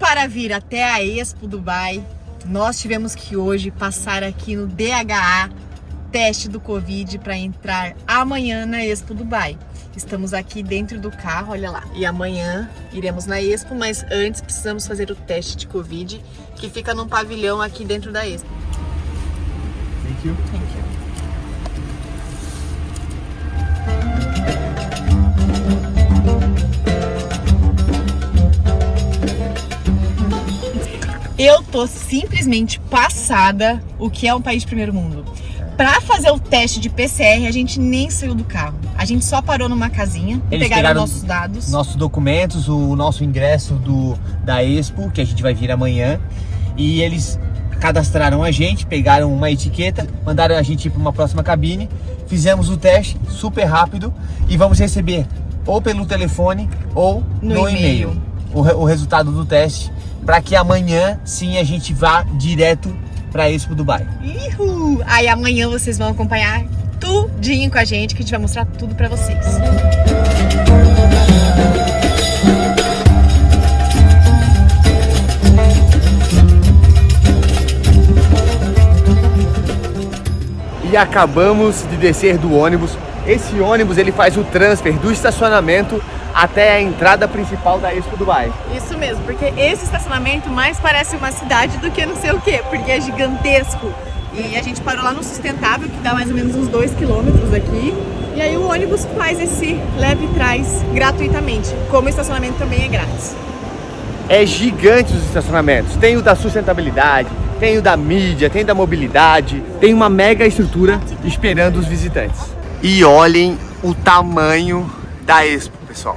para vir até a Expo Dubai, nós tivemos que hoje passar aqui no DHA, teste do Covid, para entrar amanhã na Expo Dubai. Estamos aqui dentro do carro, olha lá. E amanhã iremos na Expo, mas antes precisamos fazer o teste de Covid, que fica num pavilhão aqui dentro da Expo. Thank you. Thank you. Eu tô simplesmente passada o que é um país de primeiro mundo. Pra fazer o teste de PCR, a gente nem saiu do carro. A gente só parou numa casinha, pegaram nossos dados. Nossos documentos, o nosso ingresso da Expo, que a gente vai vir amanhã. E eles cadastraram a gente, pegaram uma etiqueta, mandaram a gente ir para uma próxima cabine. Fizemos o teste super rápido e vamos receber ou pelo telefone ou no e-mail o resultado do teste, para que amanhã sim a gente vá direto para a Expo Dubai. Uhul! Aí amanhã vocês vão acompanhar tudinho com a gente, que a gente vai mostrar tudo para vocês. E acabamos de descer do ônibus. Esse ônibus ele faz o transfer do estacionamento até a entrada principal da Expo Dubai. Isso mesmo, porque esse estacionamento mais parece uma cidade do que não sei o quê, porque é gigantesco. E a gente parou lá no Sustentável, que dá mais ou menos uns 2 quilômetros aqui. E aí o ônibus faz esse leve e traz gratuitamente, como o estacionamento também é grátis. É gigante os estacionamentos. Tem o da sustentabilidade, tem o da mídia, tem da mobilidade. Tem uma mega estrutura esperando os visitantes. E olhem o tamanho da Expo, pessoal.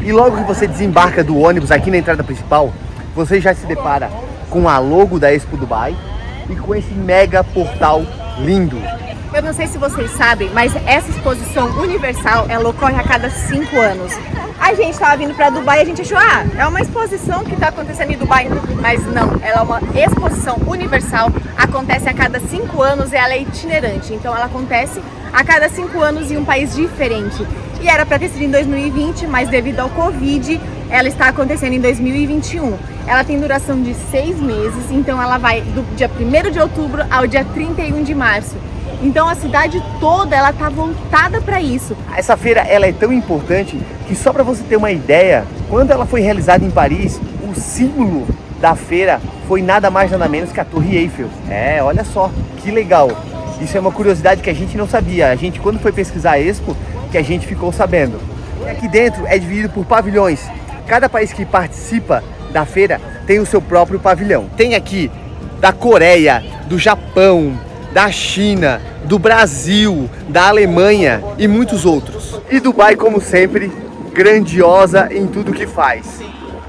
E logo que você desembarca do ônibus aqui na entrada principal, você já se depara com a logo da Expo Dubai e com esse mega portal lindo. Eu não sei se vocês sabem, mas essa exposição universal, ela ocorre a cada 5 anos. A gente estava vindo para Dubai e a gente achou, é uma exposição que está acontecendo em Dubai. Mas não, ela é uma exposição universal, acontece a cada 5 anos e ela é itinerante. Então ela acontece a cada 5 anos em um país diferente. E era para ter sido em 2020, mas devido ao Covid, ela está acontecendo em 2021. Ela tem duração de 6 meses, então ela vai do dia 1º de outubro ao dia 31 de março. Então a cidade toda ela tá voltada para isso. Essa feira ela é tão importante que, só para você ter uma ideia, quando ela foi realizada em Paris, o símbolo da feira foi nada mais nada menos que a Torre Eiffel. Olha só, que legal. Isso é uma curiosidade que a gente não sabia. A gente, quando foi pesquisar a Expo, que a gente ficou sabendo. E aqui dentro é dividido por pavilhões. Cada país que participa da feira tem o seu próprio pavilhão. Tem aqui da Coreia, do Japão, da China, do Brasil, da Alemanha e muitos outros. E Dubai, como sempre, grandiosa em tudo que faz.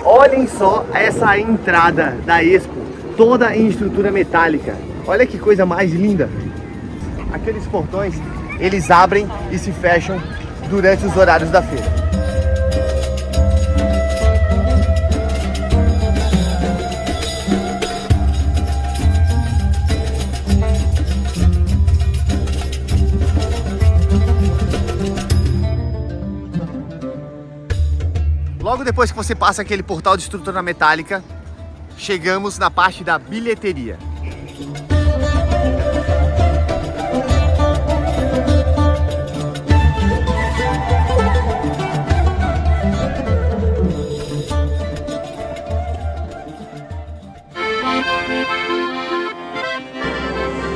Olhem só essa entrada da Expo, toda em estrutura metálica. Olha que coisa mais linda. Aqueles portões, eles abrem e se fecham durante os horários da feira. Logo depois que você passa aquele portal de estrutura metálica, chegamos na parte da bilheteria.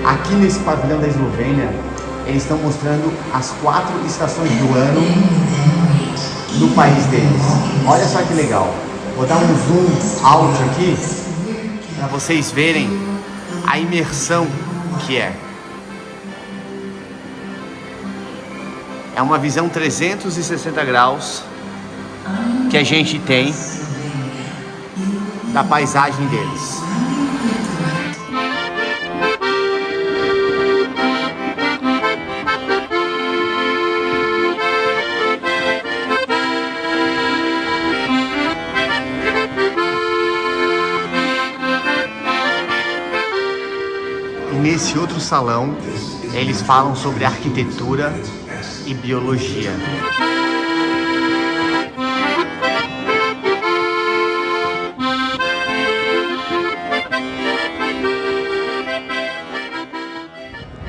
Aqui nesse pavilhão da Eslovênia, eles estão mostrando as 4 estações do ano do país deles. Olha só que legal. Vou dar um zoom alto aqui para vocês verem a imersão que é. É uma visão 360 graus que a gente tem da paisagem deles. Nesse outro salão, eles falam sobre arquitetura e biologia.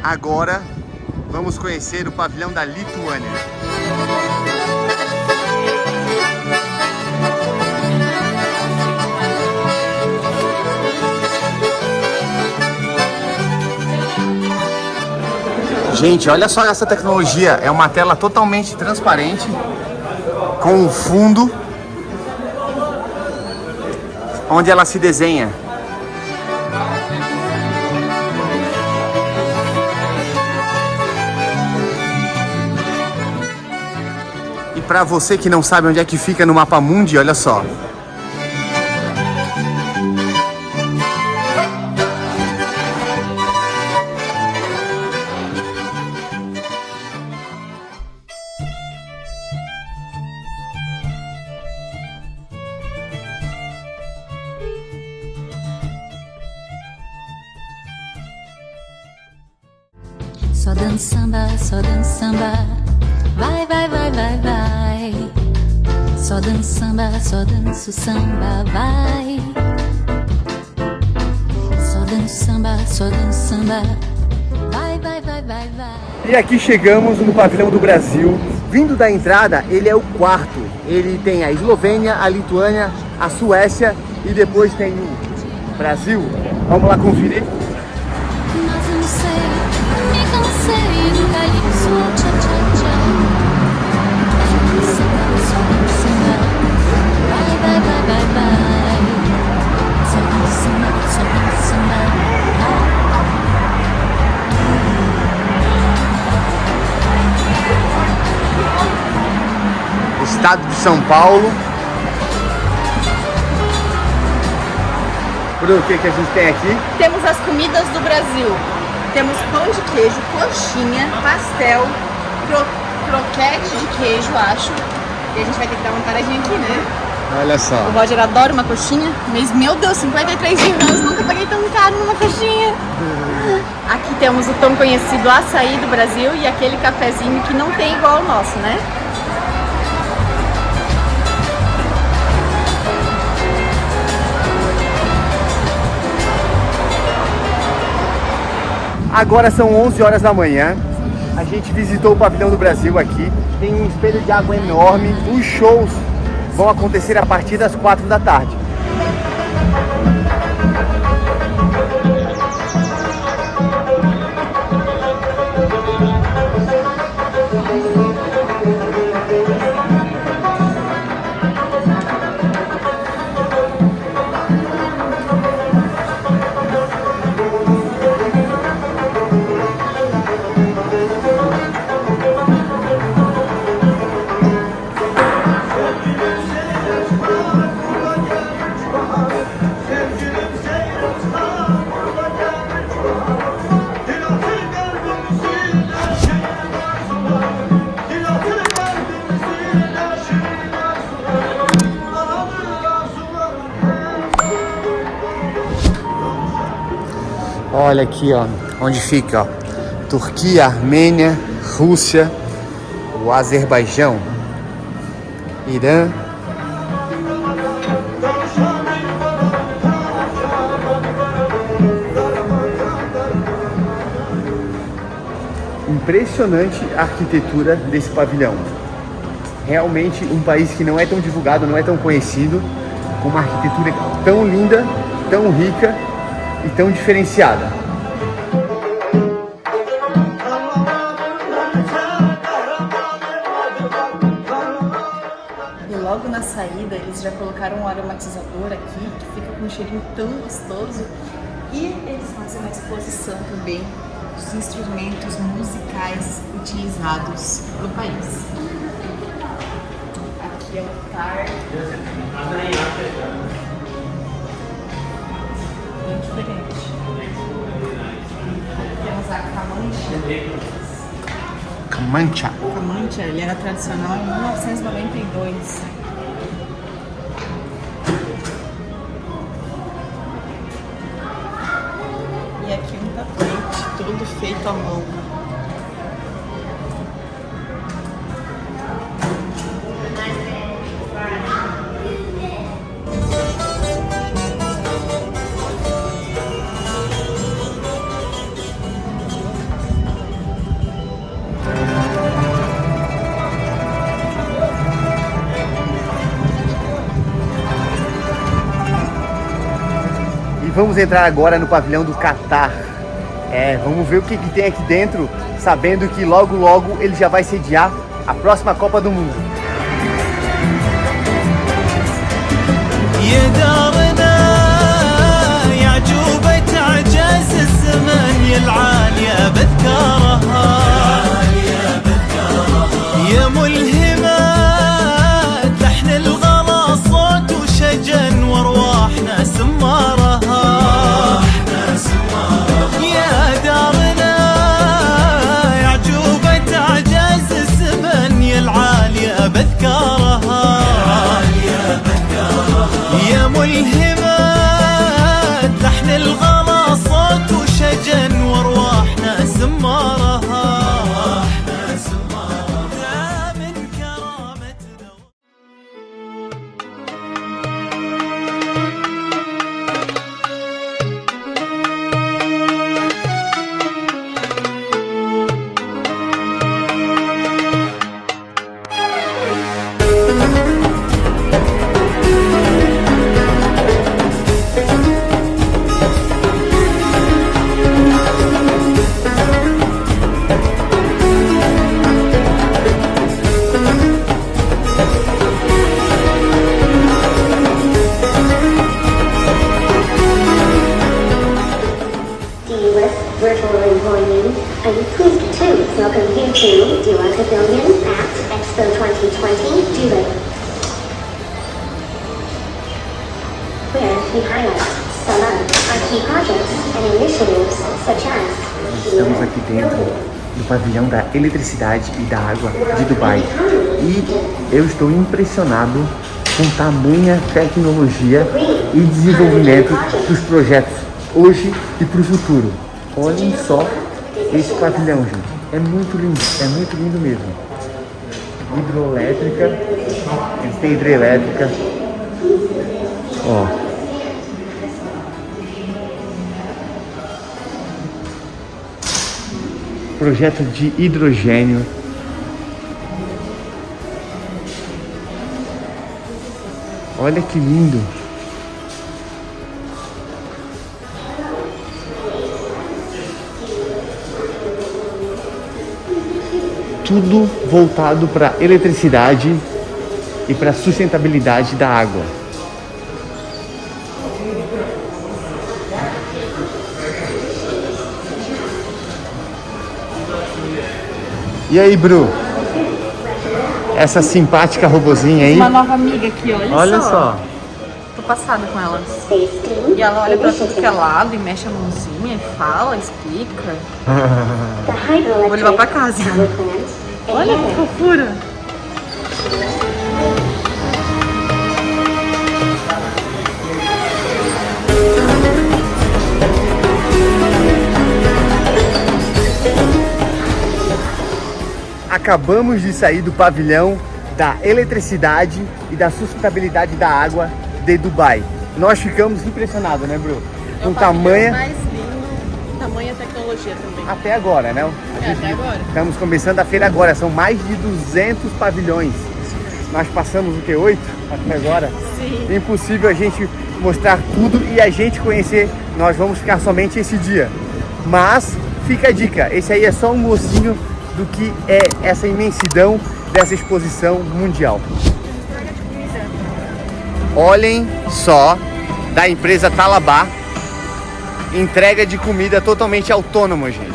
Agora vamos conhecer o pavilhão da Lituânia. Gente, olha só essa tecnologia. É uma tela totalmente transparente com um fundo onde ela se desenha. E para você que não sabe onde é que fica no mapa mundi, olha só. Só dança samba, vai, vai, vai, vai, vai. Só dança o samba, vai. Só dança samba, vai, vai, vai, vai, vai. E aqui chegamos no pavilhão do Brasil. Vindo da entrada, ele é o quarto. Ele tem a Eslovênia, a Lituânia, a Suécia e depois tem o Brasil. Vamos lá conferir? Mas eu não sei, me cansei do calypso, tchá, tchá, tchá. Só dança, vai, vai, vai, vai, vai. Só dança, vai. Estado de São Paulo. Bruno, o que a gente tem aqui? Temos as comidas do Brasil. Temos pão de queijo, coxinha, pastel, croquete de queijo, acho. E a gente vai ter que dar uma paradinha aqui, né? Olha só. O Roger adora uma coxinha, mas meu Deus, 53 dirhams, nunca paguei tão caro numa coxinha. Aqui temos o tão conhecido açaí do Brasil e aquele cafezinho que não tem igual ao nosso, né? Agora são 11 horas da manhã. A gente visitou o pavilhão do Brasil aqui. Tem um espelho de água enorme. Os shows vão acontecer a partir das 4 da tarde. Olha aqui, ó, onde fica, ó, Turquia, Armênia, Rússia, o Azerbaijão, Irã. Impressionante a arquitetura desse pavilhão. Realmente um país que não é tão divulgado, não é tão conhecido, com uma arquitetura tão linda, tão rica e tão diferenciada. E logo na saída eles já colocaram um aromatizador aqui que fica com um cheirinho tão gostoso. E eles fazem uma exposição também dos instrumentos musicais utilizados no país. Aqui é o tar. Bem diferente. Temos a Kamancha. Kamancha, ele era tradicional em 1992. E aqui um tapete, todo feito à mão. E vamos entrar agora no pavilhão do Catar. Vamos ver o que tem aqui dentro, sabendo que logo logo ele já vai sediar a próxima Copa do Mundo. Virtual employee, are you pleased to welcome you to Dua Pavilion at Expo 2020 Dubai, where we highlight some of our key projects and initiatives such as Estamos aqui dentro do pavilhão da eletricidade e da água de Dubai e eu estou impressionado com tamanha tecnologia e desenvolvimento dos projetos hoje e para o futuro. Olhem só esse pavilhão, gente. É muito lindo mesmo. Hidroelétrica, eles têm hidrelétrica. Ó. Projeto de hidrogênio. Olha que lindo. Tudo voltado para eletricidade e para sustentabilidade da água. E aí, Bru? Essa simpática robozinha aí? Uma nova amiga aqui, Olha só. Tô passada com ela. E ela olha pra tudo que é lado e mexe a mãozinha e fala, explica. Vou levar pra casa. Olha que fofura. Acabamos de sair do pavilhão da eletricidade e da sustentabilidade da água de Dubai. Nós ficamos impressionados, né, Bru? Com tamanha... mais lindo, tamanha tecnologia também. Até agora, né? Até agora. Estamos começando a feira agora, são mais de 200 pavilhões. Nós passamos o que, 8 até agora? Sim. Impossível a gente mostrar tudo e a gente conhecer. Nós vamos ficar somente esse dia. Mas fica a dica, esse aí é só um mocinho do que é essa imensidão dessa exposição mundial. Olhem só, da empresa Talabá, entrega de comida totalmente autônoma, gente.